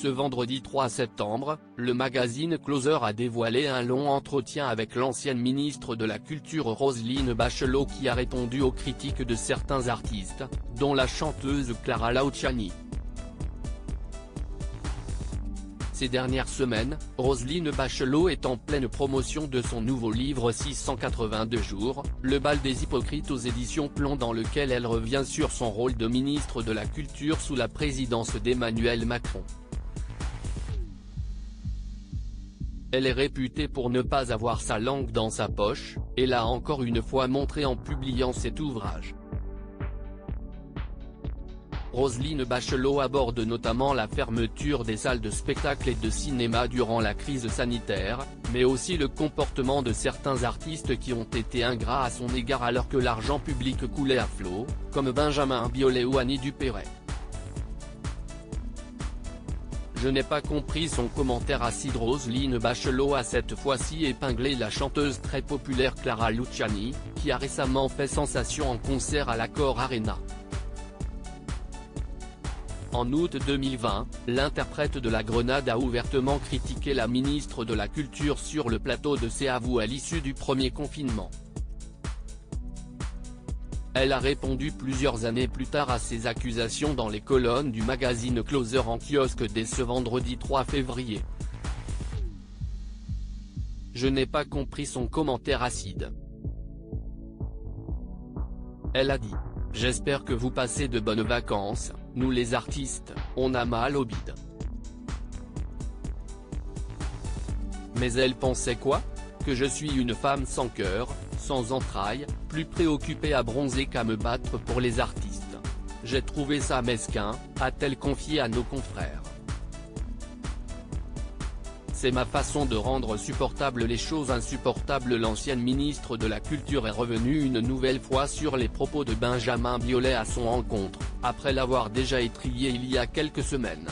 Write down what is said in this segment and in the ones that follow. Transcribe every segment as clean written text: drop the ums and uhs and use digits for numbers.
Ce vendredi 3 septembre, le magazine Closer a dévoilé un long entretien avec l'ancienne ministre de la Culture Roselyne Bachelot qui a répondu aux critiques de certains artistes, dont la chanteuse Clara Luciani. Ces dernières semaines, Roselyne Bachelot est en pleine promotion de son nouveau livre 682 jours, Le bal des hypocrites aux éditions Plomb, dans lequel elle revient sur son rôle de ministre de la Culture sous la présidence d'Emmanuel Macron. Elle est réputée pour ne pas avoir sa langue dans sa poche, et l'a encore une fois montré en publiant cet ouvrage. Roselyne Bachelot aborde notamment la fermeture des salles de spectacle et de cinéma durant la crise sanitaire, mais aussi le comportement de certains artistes qui ont été ingrats à son égard alors que l'argent public coulait à flot, comme Benjamin Biolay ou Annie Dupéret. Je n'ai pas compris son commentaire acide. Roselyne Bachelot a cette fois-ci épinglé la chanteuse très populaire Clara Luciani, qui a récemment fait sensation en concert à l'Accor Arena. En août 2020, l'interprète de la Grenade a ouvertement critiqué la ministre de la Culture sur le plateau de C'est à vous à l'issue du premier confinement. Elle a répondu plusieurs années plus tard à ces accusations dans les colonnes du magazine Closer en kiosque dès ce vendredi 3 février. Je n'ai pas compris son commentaire acide. Elle a dit: j'espère que vous passez de bonnes vacances, nous les artistes, on a mal au bide. Mais elle pensait quoi? Que je suis une femme sans cœur, sans entrailles, plus préoccupée à bronzer qu'à me battre pour les artistes. J'ai trouvé ça mesquin, a-t-elle confié à nos confrères. C'est ma façon de rendre supportables les choses insupportables. L'ancienne ministre de la Culture est revenue une nouvelle fois sur les propos de Benjamin Biolay à son encontre, après l'avoir déjà étrillé il y a quelques semaines.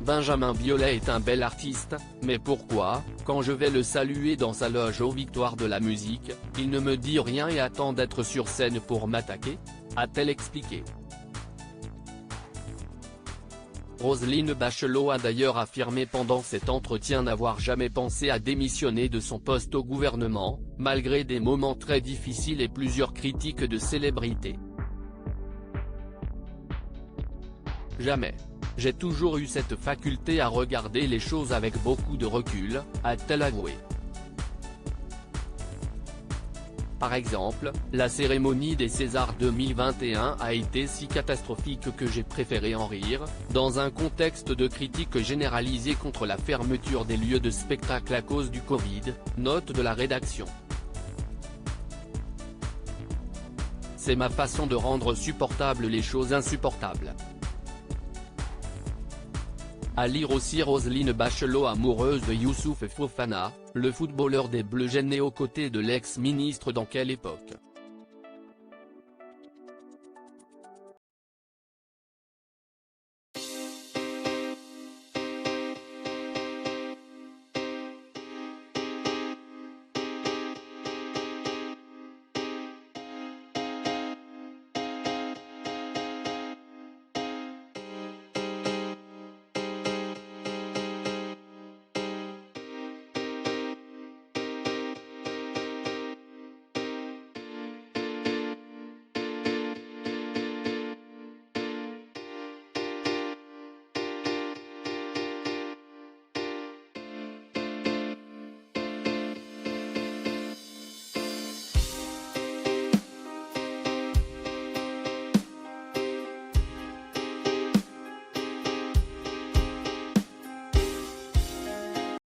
Benjamin Biolay est un bel artiste, mais pourquoi, quand je vais le saluer dans sa loge aux Victoires de la musique, il ne me dit rien et attend d'être sur scène pour m'attaquer, a-t-elle expliqué. Roselyne Bachelot a d'ailleurs affirmé pendant cet entretien n'avoir jamais pensé à démissionner de son poste au gouvernement, malgré des moments très difficiles et plusieurs critiques de célébrités. Jamais. J'ai toujours eu cette faculté à regarder les choses avec beaucoup de recul, a-t-elle avoué. Par exemple, la cérémonie des Césars 2021 a été si catastrophique que j'ai préféré en rire, dans un contexte de critique généralisée contre la fermeture des lieux de spectacle à cause du Covid, note de la rédaction. C'est ma façon de rendre supportables les choses insupportables. À lire aussi Roselyne Bachelot amoureuse de Youssouf Fofana, le footballeur des Bleus, gêné aux côtés de l'ex-ministre. Dans quelle époque?